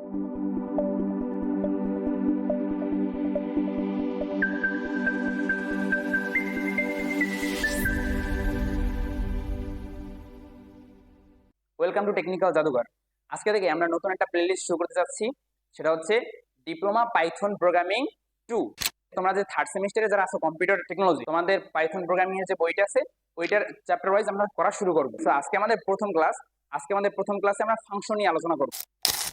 Welcome to technical জাদুঘর। আজকে থেকে আমরা নতুন একটা প্লেলিস্ট শুরু করতে যাচ্ছি, সেটা হচ্ছে ডিপ্লোমা পাইথন প্রোগ্রামিং 2। তোমরা যে থার্ড সেমিস্টারে যারা আছো কম্পিউটার টেকনোলজি, তোমাদের পাইথন প্রোগ্রামিং এর যে বইটা আছে ওইটার চ্যাপ্টার ওয়াইজ আমরা পড়া শুরু করবো। তো আজকে আমাদের প্রথম ক্লাসে আমরা ফাংশন নিয়ে আলোচনা করবো।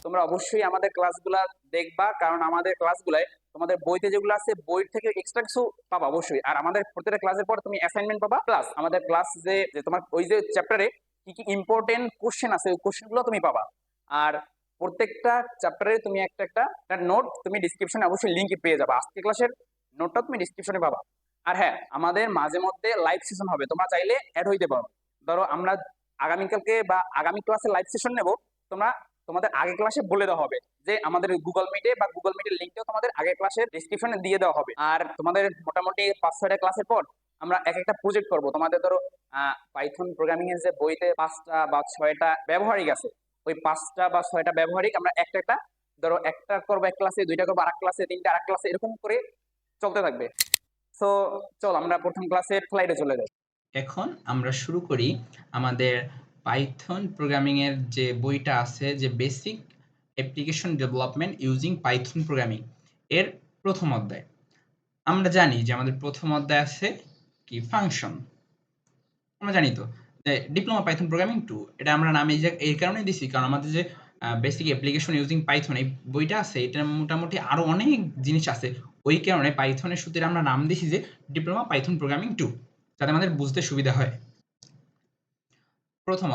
তোমরা অবশ্যই আমাদের ক্লাসগুলা দেখবা, কারণ আমাদের ক্লাসগুলায় তোমাদের বইতে যেগুলো আছে বই থেকে এক্সট্রা কিছু পাবা অবশ্যই। আর আমাদের প্রত্যেকটা ক্লাসের পর তুমি অ্যাসাইনমেন্ট পাবা, প্লাস আমাদের ক্লাস যে তোমার ওই যে চ্যাপ্টারে কি কি ইম্পর্টেন্ট কোশ্চেন আছে ওই কোশ্চেনগুলো তুমি পাবা। আর প্রত্যেকটা চ্যাপ্টারে তুমি একটা একটা নোট তুমি ডিসক্রিপশনে অবশ্যই লিঙ্ক পেয়ে যাবে। আজকে ক্লাসের নোটটা তুমি ডিসক্রিপশনে পাবা। আর হ্যাঁ, আমাদের মাঝে মধ্যে লাইভ সেশন হবে, তোমরা চাইলে অ্যাড হইতে পারো। ধরো আমরা আগামীকালকে বা আগামী ক্লাসে লাইভ সেশন নেব, তোমরা তোমাদের আগের ক্লাসে বলে দেওয়া হবে যে আমাদের গুগল মিটে বা গুগল মিটের লিঙ্কটাও তোমাদের আগের ক্লাসের ডিসক্রিপশনে দিয়ে দেওয়া হবে। আর তোমাদের মোটামুটি 5-6টা ক্লাসের পর আমরা এক একটা প্রজেক্ট করব। তোমাদের ধরো পাইথন প্রোগ্রামিং এর যে বইতে 5টা বা 6টা ব্যবহারিক আছে, ওই 5টা বা 6টা ব্যবহারিক আমরা একটা একটা ধরো একটা করবো এক ক্লাসে, 2টা করবো আরেক ক্লাসে, 3টা আরেক ক্লাসে, এরকম করে চলতে থাকবে। সো চল আমরা প্রথম ক্লাসের স্লাইডে চলে যাই। এখন আমরা শুরু করি আমাদের পাইথন প্রোগ্রামিং এর যে বইটা আছে, যে basic application development using Python programming এর প্রথম অধ্যায়। আমরা জানি যে আমাদের প্রথম অধ্যায় আছে কি ফাংশন। আমরা জানি তো যে ডিপ্লোমা পাইথন প্রোগ্রামিং 2, এটা আমরা নামে এই কারণে দিছি কারণ আমাদের যে বেসিক অ্যাপ্লিকেশন ইউজিং পাইথন এই বইটা আছে, এটা মোটামুটি আরো অনেক জিনিস আছে। ওই কারণে পাইথনের সূত্রে আমরা নাম দিছি যে ডিপ্লোমা পাইথন প্রোগ্রামিং 2, যাতে আমাদের বুঝতে সুবিধা হয়। প্রথম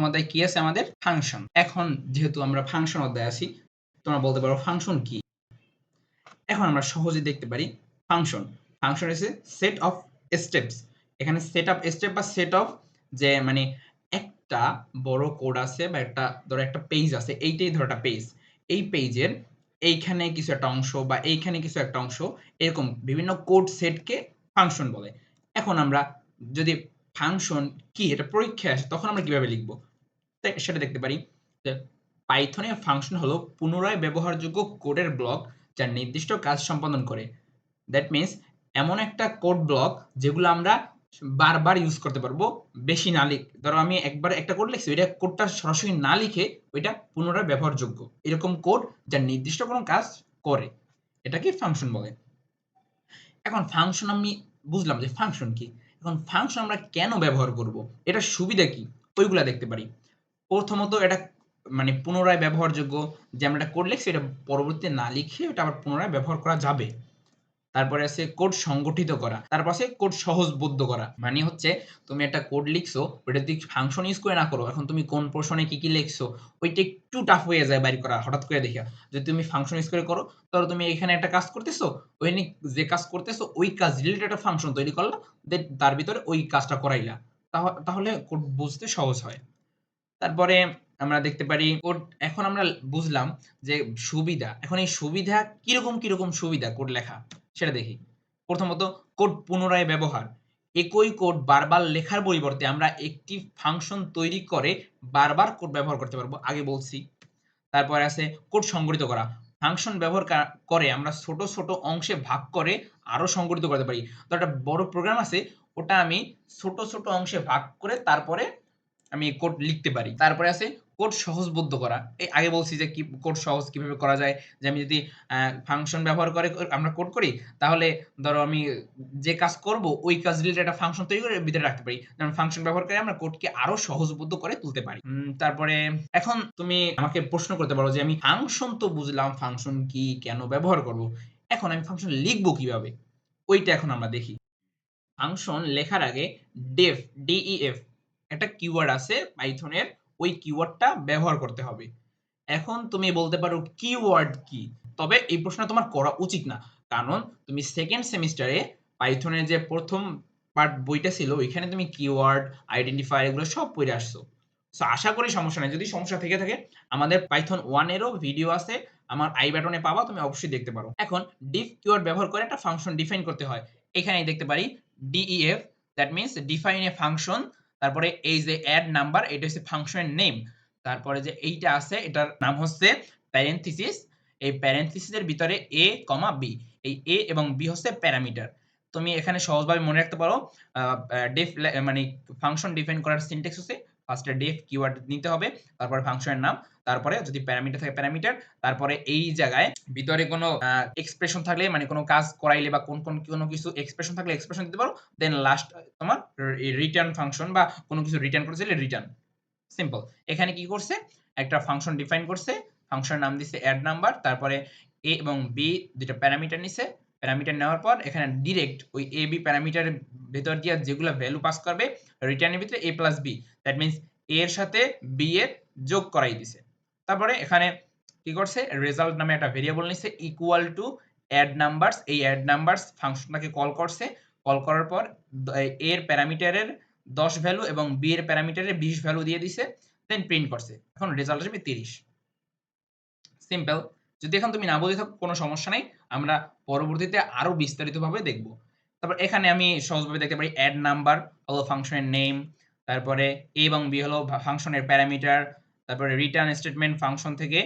অধ্যায় কি আছে আমাদের? ফাংশন। এখন যেহেতু আমরা ফাংশন অধ্যায়ে আছি, তোমরা বলতে পারো ফাংশন কি? এখন আমরা সহজে দেখতে পারি ফাংশন হচ্ছে সেট অফ স্টেপস। এখানে সেট অফ স্টেপ বা সেট অফ যে মানে একটা বড় কোড আছে বা একটা ধরো একটা পেজ আছে, এইটাই ধরো একটা পেজ। এই পেজের এইখানে কিছু একটা অংশ বা এইখানে কিছু একটা অংশ, এরকম বিভিন্ন কোড সেটকে ফাংশন বলে। এখন আমরা যদি ফাংশন কি এটা পরীক্ষায় আসে তখন আমরা কিভাবে লিখব সেটা দেখতে পারি। যে পাইথনে ফাংশন হলো পুনরায় ব্যবহারযোগ্য কোডের ব্লক যা নির্দিষ্ট কাজ সম্পাদন করে। দ্যাট মিন্স এমন একটা কোড ব্লক যেগুলো আমরা বারবার ইউজ করতে পারবো, বেশি না ধরো আমি একবার একটা কোড লিখছি, ওইটা কোডটা সরাসরি না লিখে ওইটা পুনরায় ব্যবহারযোগ্য, এরকম কোড যা নির্দিষ্ট কোনো কাজ করে, এটাকে ফাংশন বলে। এখন ফাংশন আমি বুঝলাম যে ফাংশন কি। এখন ফাংশন আমরা কেন ব্যবহার করব, এটা সুবিধা কি, ওইগুলা দেখতে পারি। প্রথমত এটা মানে পুনরায় ব্যবহারযোগ্য, যে আমরা একটা কোড লিখছি এটা পরবর্তীতে না লিখে এটা আবার পুনরায় ব্যবহার করা যাবে। তারপরে আছে কোড সংগঠিত করা, তারপর আছে কোড সহজবোধ্য করা। মানে হচ্ছে তুমি একটা কোড লিখছো, ওটা যদি ফাংশন ইউজ করে না করো, এখন তুমি কোন পোর্শনে কি কি লিখছো ওইটা একটু টাফ হয়ে যায় বাইর করা হঠাৎ করে দেখা। যদি তুমি ফাংশন ইউজ করে করো, তাহলে তুমি এখানে একটা কাজ করতেছো, ওই যে কাজ করতেছো ওই কাজ রিলেটেড একটা ফাংশন তৈরি করলা, দেন তার ভিতরে ওই কাজটা করাইলা, তাহলে কোড বুঝতে সহজ হয়। তারপরে আমরা দেখতে পারি কোড। এখন আমরা বুঝলাম যে সুবিধা, এখন এই সুবিধা কিরকম কিরকম সুবিধা কোড লেখা সেটা দেখি। প্রথমত কোড পুনরায় ব্যবহার। একই কোড বারবার লেখার পরিবর্তে আমরা একটি ফাংশন তৈরি করে বারবার কোড ব্যবহার করতে পারবো, আগে বলছি। তারপরে আছে কোড সংগঠিত করা। ফাংশন ব্যবহার করে আমরা ছোট ছোট অংশে ভাগ করে আরো সংগঠিত করতে পারি। তো একটা বড় প্রোগ্রাম আছে, ওটা আমি ছোট ছোট অংশে ভাগ করে তারপরে আমি কোড লিখতে পারি। তারপরে আছে কোড সহজবোধ্য করা। এই আগে বলছি যে কি কোড সহজ কিভাবে করা যায়, যে আমি যদি ফাংশন ব্যবহার করে আমরা কোড করি, তাহলে ধরো আমি যে কাজ করব ওই কাজ রিলেটেড একটা ফাংশন তৈরি করে ভিতরে রাখতে পারি। যেমন ফাংশন ব্যবহার করে আমরা কোডকে আরো সহজবোধ্য করে তুলতে পারি। তারপরে এখন তুমি আমাকে প্রশ্ন করতে পারো যে আমি ফাংশন তো বুঝলাম, ফাংশন কি কেন ব্যবহার করব, এখন আমি ফাংশন লিখবো কিভাবে, ওইটা এখন আমরা দেখি। ফাংশন লেখার আগে ডেফ একটা কিওয়ার্ড আছে পাইথনের, ওই কিওয়ার্ডটা ব্যবহার করতে হবে। এখন তুমি বলতে পারো কিওয়ার্ড কি, তবে এই প্রশ্ন তোমার করা উচিত না, কারণ তুমি সেকেন্ড সেমিস্টারে পাইথনের যে প্রথম পার্ট বইটা ছিল ওইখানে তুমি কিওয়ার্ড আইডেন্টিফায়ার এগুলো সব পড়ে আসছো। সো আশা করি সমস্যা নাই। যদি সমস্যা থেকে থাকে আমাদের পাইথন 1 এরও ভিডিও আছে, আমার আই বাটনে পাবা, তুমি অবশ্যই দেখতে পারো। এখন ডিফ কিওয়ার্ড ব্যবহার করে একটা ফাংশন ডিফাইন করতে হয়। এখানেই দেখতে পারি DEF, that means define a function. তারপরে এই যে অ্যাড নাম্বার, এটা হচ্ছে ফাংশনের নেম। তারপরে যে এইটা আছে এটার নাম হচ্ছে প্যারেনথিসিস, এই প্যারেনথিসিসের ভিতরে a, b, এই a এবং b হচ্ছে প্যারামিটার। তুমি এখানে সহজভাবে মনে রাখতে পারো ডেফ মানে ফাংশন ডিফাইন করার সিনট্যাক্স হচ্ছে ফার্স্টে ডেফ কিওয়ার্ড নিতে হবে, তারপরে ফাংশনের নাম, তারপরে যদি প্যারামিটার থাকে প্যারামিটার, তারপরে এই জায়গায় ভিতরে কোনো এক্সপ্রেশন থাকলে মানে কোনো কাজ করাইলে বা কোনো কিছু এক্সপ্রেশন থাকলে এক্সপ্রেশন দিতে পারো, দেন লাস্ট তোমার রিটার্ন ফাংশন বা কোনো কিছু রিটার্ন করতে চাইলে রিটার্ন। সিম্পল। এখানে কি করছে, একটা ফাংশন ডিফাইন করছে, ফাংশনের নাম দিচ্ছে অ্যাড নাম্বার, তারপরে a এবং b দুটো প্যারামিটার নিছে, প্যারামিটার নেওয়ার পর এখানে ডিরেক্ট ওই a b প্যারামিটারের ভেতর দিয়ে যেগুলো ভ্যালু পাস করবে রিটার্নের ভিতরে a plus b, that means a এর সাথে b এর যোগ করাই দিছে। তারপরে এখানে কি করছে, রেজাল্ট নামে একটা ভেরিয়েবল নিছে ইকুয়াল টু অ্যাড নাম্বারস, এই অ্যাড নাম্বারস ফাংশনটাকে কল করছে, কল করার পর a এর প্যারামিটারের 10 ভ্যালু এবং b এর প্যারামিটারে 20 ভ্যালু দিয়ে দিছে, দেন প্রিন্ট করছে। এখন রেজাল্ট আসবে 30। সিম্পল। যদি এখন তুমি না বুঝে থাকো কোনো সমস্যা নাই, আমরা পরবর্তীতে আরো বিস্তারিতভাবে দেখব। তারপর এখানে আমি সহজভাবে দেখতে পারি অ্যাড নাম্বার হলো ফাংশনের নেম, তারপরে a এবং b হলো ফাংশনের প্যারামিটার, তারপরে রিটার্ন স্টেটমেন্ট ফাংশন থেকে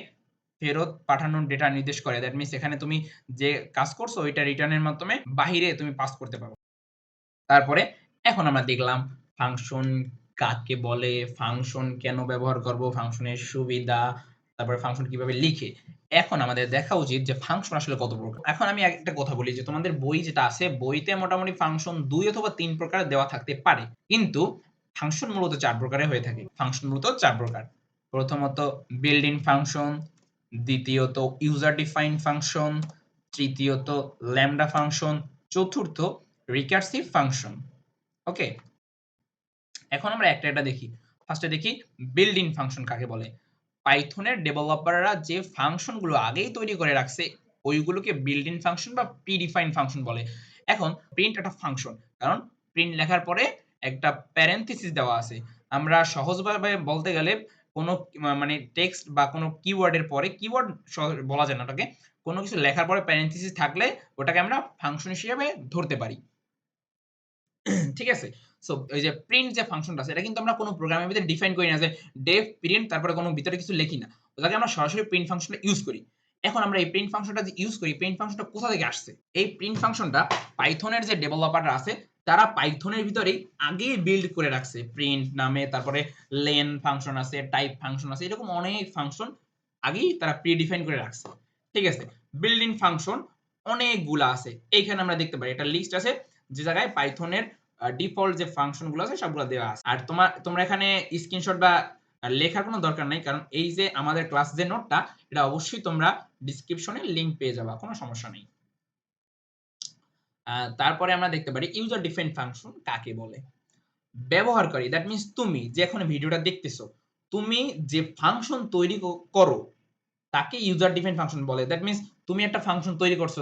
ফেরত পাঠানোর ডেটা নির্দেশ করে, দ্যাট মিন্স এখানে তুমি যে কাজ করছো ওইটা রিটার্নের মাধ্যমে বাহিরে তুমি পাস করতে পারো। তারপরে এখন আমরা দেখলাম ফাংশন কাকে বলে, ফাংশন কেন ব্যবহার করব, ফাংশনের সুবিধা, তারপরে ফাংশন কিভাবে লিখে। এখন আমাদের দেখা উচিত যে ফাংশন আসলে কত প্রকার। এখন আমি একটা কথা বলি যে তোমাদের বই যেটা আছে বইতে মোটামুটি ফাংশন 2 অথবা 3 প্রকার দেওয়া থাকতে পারে, কিন্তু ফাংশন মূলত 4 প্রকারের হয়ে থাকে। ফাংশন মূলত 4 প্রকার। প্রথমত বিল্ট ইন ফাংশন, দ্বিতীয়ত ইউজার ডিফাইন ফাংশন, তৃতীয়ত ল্যামডা ফাংশন, চতুর্থ রিকার্সিভ ফাংশন। ওকে, এখন আমরা একটা একটা দেখি। ফার্স্টে দেখি বিল্ট ইন ফাংশন কাকে বলে। পাইথনের ডেভেলপাররা যে ফাংশনগুলো আগেই তৈরি করে রাখছে ওইগুলোকে বিল্ট ইন ফাংশন বা প্রিডিফাইন্ড ফাংশন বলে। এখন প্রিন্ট একটা ফাংশন, কারণ প্রিন্ট লেখার পরে একটা প্যারেনথিসিস দেওয়া আছে। আমরা সহজভাবে বলতে গেলে কোনো মানে টেক্সট বা কোনো কিওয়ার্ডের পরে, কিওয়ার্ড বলা যায় না ওটাকে, কোনো কিছু লেখার পরে প্যারেনথিসিস থাকলে ওটাকে আমরা ফাংশন হিসেবে ধরতে পারি। ঠিক আছে? সো এই যে প্রিন্ট যে ফাংশনটা আছে এটা কিন্তু আমরা কোনো প্রোগ্রামের ভিতরে ডিফাইন করি না যে ডেফ প্রিন্ট তারপরে কোনো ভিতরে কিছু লিখি না। ওটাকে আমরা সরাসরি প্রিন্ট ফাংশনটা ইউজ করি। এখন আমরা এই প্রিন্ট ফাংশনটা যে ইউজ করি, প্রিন্ট ফাংশনটা কোথা থেকে আসছে? এই প্রিন্ট ফাংশনটা পাইথনের যে ডেভেলপাররা আছে তারা পাইথনের ভিতরেই আগেই বিল্ড করে রাখছে। প্রিন্ট নামে, তারপরে লেন ফাংশন আছে, টাইপ ফাংশন আছে, এরকম অনেক ফাংশন আগেই তারা প্রি-ডিফাইন করে রাখছে। ঠিক আছে? বিল্ট ইন ফাংশন অনেকগুলা আছে। এইখানে আমরা দেখতে পারি একটা লিস্ট আছে যে জায়গায় পাইথনের ডিফল্ট যে ফাংশন গুলো আছে সবগুলো দেওয়া আছে। আর তোমরা এখানে স্ক্রিনশট বা লেখার কোনো দরকার নাই, কারণ এই যে আমাদের ক্লাস যে নোটটা এটা অবশ্যই তোমরা ডেসক্রিপশনে লিংক পেয়ে যাবা, কোনো সমস্যা নেই। তারপরে আমরা দেখতে পারি ইউজার ডিফাইন্ড ফাংশন কাকে বলে। ব্যবহারকারী, দ্যাট মিন্স তুমি যে এখন ভিডিওটা দেখতেছো, তুমি যে ফাংশন তৈরি করো তাকে ইউজার ডিফাইন্ড ফাংশন বলে। দ্যাট মিন্স তুমি একটা ফাংশন তৈরি করছো,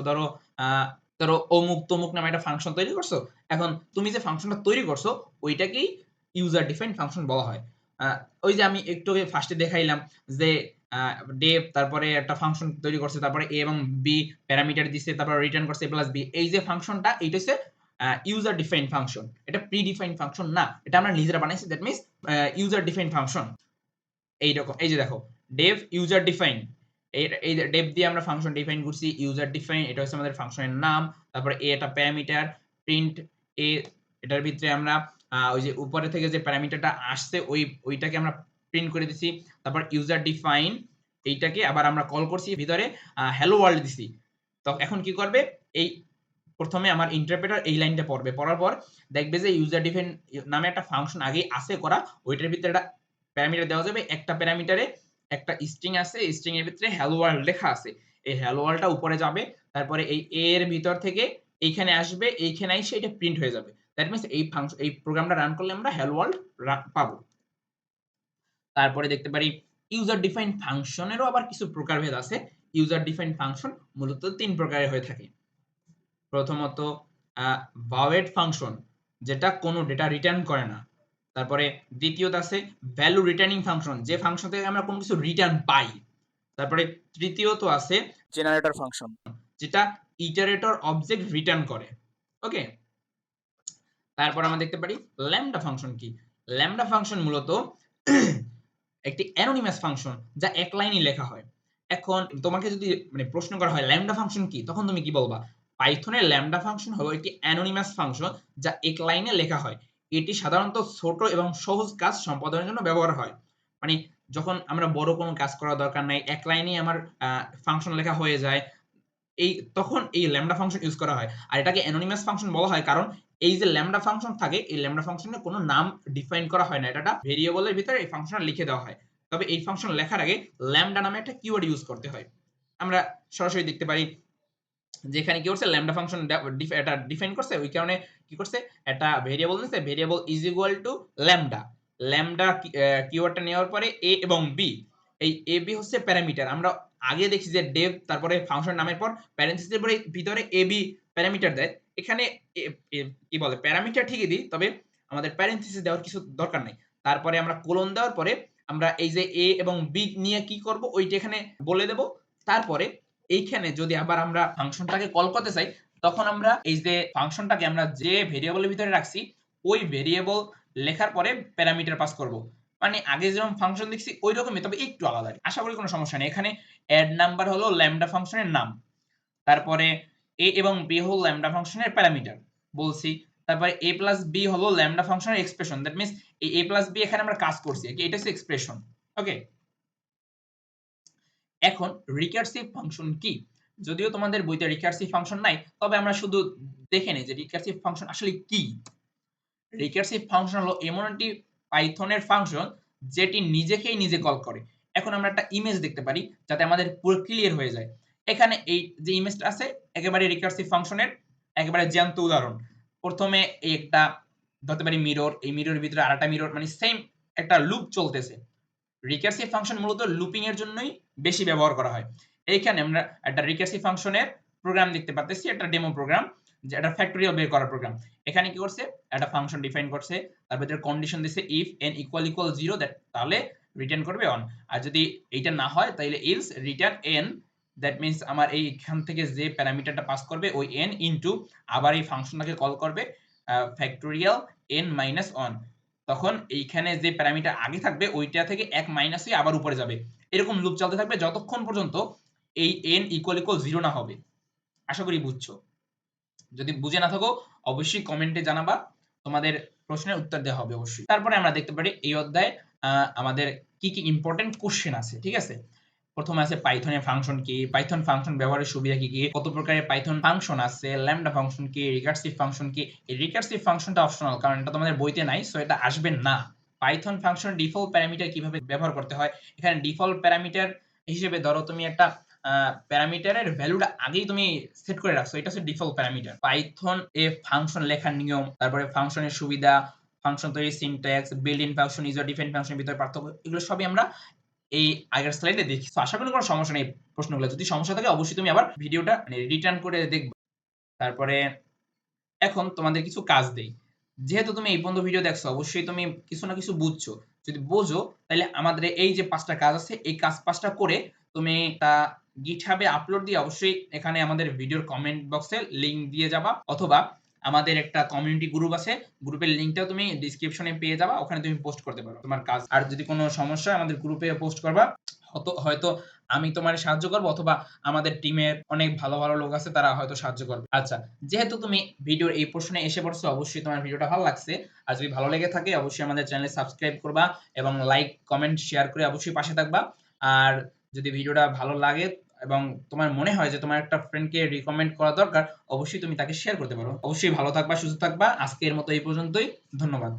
ধরো অমুক তমুক নামে একটা ফাংশন তৈরি করছো। এখন তুমি যে ফাংশনটা তৈরি করছো ওইটাকেই ইউজার ডিফাইন্ড ফাংশন বলা হয়। ওই যে আমি একটু ফার্স্টে দেখাইলাম যে ডেভ, তারপরে একটা ফাংশন তৈরি করছে, তারপরে a এবং b প্যারামিটার দিছে, তারপরে রিটার্ন করছে a প্লাস b। এই যে ফাংশনটা এইটা হচ্ছে ইউজার ডিফাইন্ড ফাংশন, এটা প্রি ডিফাইন্ড ফাংশন না, এটা আমরা নিজেরা বানাইছি। That means user defined function এইরকম। এই যে দেখো ডেভ ইউজার ডিফাইন, এই ডেভ দিয়ে আমরা ফাংশন ডিফাইন করছি, ইউজার ডিফাইন এটা হচ্ছে আমাদের ফাংশনের নাম, তারপরে এ এটা প্যারামিটার, প্রিন্ট এ এটার ভিতরে আমরা ওই যে উপরে থেকে যে প্যারামিটারটা আসছে ওইটাকে আমরা প্রিন্ট করে দিছি। তারপর ইউজার ডিফাইন এইটাকে আবার আমরা কল করছি, ভিতরে হ্যালো ওয়ার্ল্ড দিছি। তো এখন কি করবে, এই প্রথমে আমার ইন্টারপ্রেটার এই লাইনটা পড়বে, পড়ার পর দেখবে যে ইউজার ডিফাইন নামে একটা ফাংশন আগেই আছে করা, ওইটার ভিতরে একটা প্যারামিটার দেওয়া যাবে। একটা প্যারামিটারে একটা স্ট্রিং আছে, স্ট্রিং এর ভিতরে হ্যালো ওয়ার্ল্ড লেখা আছে, এই হ্যালো ওয়ার্ল্ডটা উপরে যাবে, তারপরে এই এর ভিতর থেকে এইখানে আসবে, এইখানে এসে এটা প্রিন্ট হয়ে যাবে। দ্যাট মিন্স এই ফাংশন, এই প্রোগ্রামটা রান করলে আমরা হ্যালো ওয়ার্ল্ড পাবো। তারপরে দেখতে পারি ইউজার ডিফাইন ফাংশনেরও আবার কিছু প্রকারভেদ আছে। ইউজার ডিফাইন ফাংশন মূলত 3 প্রকারের হয়ে থাকে। প্রথমত ভাওয়েড ফাংশন, যেটা কোনো ডেটা রিটার্ন করে না। তারপরে দ্বিতীয়ত আছে ভ্যালু রিটার্নিং ফাংশন, যে ফাংশন থেকে আমরা কোনো কিছু রিটার্ন পাই। তারপরে তৃতীয়ত আছে জেনারেটর ফাংশন। যেটা ইটারেটর অবজেক্ট রিটার্ন করে। ওকে, তারপর আমরা দেখতে পারি ল্যামডা ফাংশন কি। ল্যামডা ফাংশন মূলত একটি অ্যানোনিমাস ফাংশন যা এক লাইনই লেখা হয়। এখন তোমাকে যদি মানে প্রশ্ন করা হয় ল্যামডা ফাংশন কি, তখন তুমি কি বলবা? পাইথনের ল্যামডা ফাংশন হলো একটি অ্যানোনিমাস ফাংশন যা এক লাইনে লেখা হয়। এটি সাধারণত ছোট এবং সহজ কাজ সম্পাদনের জন্য ব্যবহার হয়। মানে যখন আমরা বড় কোনো কাজ করার দরকার নাই, এক লাইনেই আমার ফাংশন লেখা হয়ে যায়, তখন এই ল্যামডা ফাংশন ইউজ করা হয়। আর এটাকে অ্যানোনিমাস ফাংশন বলা হয় কারণ এই যে ল্যামডা ফাংশন থাকে, এই ল্যামডা ফাংশনে কোনো নাম ডিফাইন করা হয় না। এটা একটা ভেরিয়েবলের ভিতরে এই ফাংশনটা লিখে দেওয়া হয়। তবে এই ফাংশন লেখার আগে ল্যামডা নামে একটা কিওয়ার্ড ইউজ করতে হয়। আমরা সরাসরি দেখতে পারি যে এখানে কি করছে, ল্যামডা ফাংশন এটা ডিফাইন করছে, ওই কারণে কি করছে, একটা ভেরিয়েবল নিছে, variable is equal to lambda. Lambda কিওয়ার্ডটা নেওয়ার পরে এ এবং বি, এই এ বি হচ্ছে প্যারামিটার। আমরা আগে দেখি যে ডেভ তারপরে ফাংশন নামের পর প্যারেনথেসিসের পরে ভিতরে এ বি প্যারামিটার দেয়। এখানে কি বলে প্যারামিটার ঠিকই দিই, তবে আমাদের প্যারেনথেসিস দেওয়ার কিছু দরকার নাই। তারপরে আমরা কোলন দেওয়ার পরে আমরা এই যে এ এবং বি নিয়ে কি করব ওইটা এখানে বলে দেব। তারপরে এইখানে যদি আবার আমরা ফাংশনটাকে কল করতে চাই, তখন আমরা এই যে ফাংশনটাকে আমরা যে ভেরিয়েবলের ভিতরে রাখছি ওই ভেরিয়েবল লেখার পরে প্যারামিটার পাস করব। মানে আগে যেরকম ফাংশন লিখছি ওই রকমই, তবে একটু আলাদা। আশা করি কোনো সমস্যা নেই। এখানে অ্যাড নাম্বার হলো ল্যামডা ফাংশনের নাম, তারপরে এ এবং বি হলো ল্যামডা ফাংশনের প্যারামিটার বলছি, তারপরে এ প্লাস বি হলো ল্যামডা ফাংশনের এক্সপ্রেশন। দ্যাট মিন্স এই এ প্লাস বি এখানে আমরা কাজ করছি, এটা হচ্ছে এক্সপ্রেশন। ওকে, এখন রিকার্সিভ ফাংশন কি? যদিও তোমাদের বইতে রিকার্সিভ ফাংশন নাই, তবে আমরা শুধু দেখে নেই যে রিকার্সিভ ফাংশন আসলে কি। রিকার্সিভ ফাংশন হলো এমন একটি পাইথনের ফাংশন যেটি নিজেকেই নিজে কল করে। এখন আমরা একটা ইমেজ দেখতে পারি যাতে আমাদের পুরো ক্লিয়ার হয়ে যায়। এখানে এই যে ইমেজটা আছে একেবারে রিকার্সিভ ফাংশনের একেবারে জ্যান্ত উদাহরণ। প্রথমে এই একটা ধরতে পারি মিরর, এই মিররের ভিতরে আরেকটা মিরর, মানে সেম একটা লুপ চলতেছে। রিকার্সিভ ফাংশন মূলত লুপিং এর জন্যই বেশি ব্যবহার করা হয়। এইখানে আমরা একটা রিকার্সিভ ফাংশনের প্রোগ্রাম দেখতে পাচ্ছি, একটা ডেমো প্রোগ্রাম, যে একটা ফ্যাক্টরিয়াল বের করার প্রোগ্রাম। এখানে কি করছে, একটা ফাংশন ডিফাইন করছে, তার ভিতরে কন্ডিশন দিছে if n equal equal 0, that তাহলে রিটার্ন করবে 1, আর যদি এইটা না হয় তাহলে else return n, that means আমার এইখান থেকে যে প্যারামিটারটা পাস করবে ওই n ইনটু আবার এই ফাংশনটাকে কল করবে ফ্যাক্টরিয়াল n মাইনাস 1, তখন এইখানে যে প্যারামিটার আগে থাকবে ওইটা থেকে 1 মাইনাস হয়ে আবার উপরে যাবে। এরকম লুপ চলতে থাকবে যতক্ষণ পর্যন্ত এই n ইকুয়াল ইকুয়াল 0 না হবে। আশা করি বুঝছো। যদি বুঝে না থাকো অবশ্যই কমেন্টে জানাবা, তোমাদের প্রশ্নের উত্তর দেওয়া হবে অবশ্যই। তারপরে আমরা দেখতে পারি এই অধ্যায়ে আমাদের কি কি ইম্পর্টেন্ট কোশ্চেন আছে, ঠিক আছে। প্রথমে আছে পাইথনের ফাংশন কি, পাইথন ফাংশন ব্যবহারের সুবিধা কি কি, কত প্রকারের পাইথন ফাংশন আছে, ল্যামডা ফাংশন কি, রিকার্সিভ ফাংশন কি। এই রিকার্সিভ ফাংশনটা অপশনাল, কারণ এটা তোমাদের বইতে নাই, সো এটা আসবে না। পাইথন ফাংশন ডিফল্ট প্যারামিটার কিভাবে ব্যবহার করতে হয়, এখানে ডিফল্ট প্যারামিটার হিসেবে ধরো তুমি একটা প্যারামিটারের ভ্যালুটা আগেই তুমি সেট করে রাখছো, এটা হচ্ছে ডিফল্ট প্যারামিটার। পাইথন এ ফাংশন লেখার নিয়ম, তারপরে ফাংশনের সুবিধা, ফাংশন তৈরি syntax, built in function, user defined ফাংশনের ভিতরে পার্থক্য, এগুলো সবই আমরা এই আগের স্লাইডে দেখি। তো আশা করি কোনো সমস্যা নেই প্রশ্নগুলো। যদি সমস্যা থাকে অবশ্যই তুমি আবার ভিডিওটা মানে রিটার্ন করে দেখবে। তারপরে এখন তোমাদের কিছু কাজ দেই। যেহেতু তুমি এই পর্যন্ত ভিডিও দেখছো অবশ্যই তুমি কিছু না কিছু বুঝছো। যদি বোঝো তাহলে আমাদের এই যে 5টা কাজ আছে এই কাজ 5টা করে তুমি তা গিটহাবে আপলোড দিয়ে অবশ্যই এখানে আমাদের ভিডিওর কমেন্ট বক্সে লিংক দিয়ে যাবা, অথবা আমাদের একটা কমিউনিটি গ্রুপ আছে, গ্রুপের লিংকটাও তুমি ডেসক্রিপশনে পেয়ে যাবা, ওখানে তুমি পোস্ট করতে পারো তোমার কাজ। আর যদি কোনো সমস্যা হয় আমাদের গ্রুপে পোস্ট করবা, হয়তো আমি তোমার সাহায্য করবো, অথবা আমাদের টিমের অনেক ভালো ভালো লোক আছে তারা হয়তো সাহায্য করবে। আচ্ছা, যেহেতু তুমি ভিডিওর এই পোর্শনে এসে পড়ছো অবশ্যই তোমার ভিডিওটা ভালো লাগছে, আর যদি ভালো লেগে থাকে অবশ্যই আমাদের চ্যানেলে সাবস্ক্রাইব করবা এবং লাইক কমেন্ট শেয়ার করে অবশ্যই পাশে থাকবা। আর যদি ভিডিওটা ভালো লাগে এবং তোমার মনে হয় যে তোমার একটা ফ্রেন্ডকে রিকমেন্ড করা দরকার, অবশ্যই তুমি তাকে শেয়ার করতে পারো। অবশ্যই ভালো থাকবা, সুস্থ থাকবা। আজকের মতো এই পর্যন্তই, ধন্যবাদ।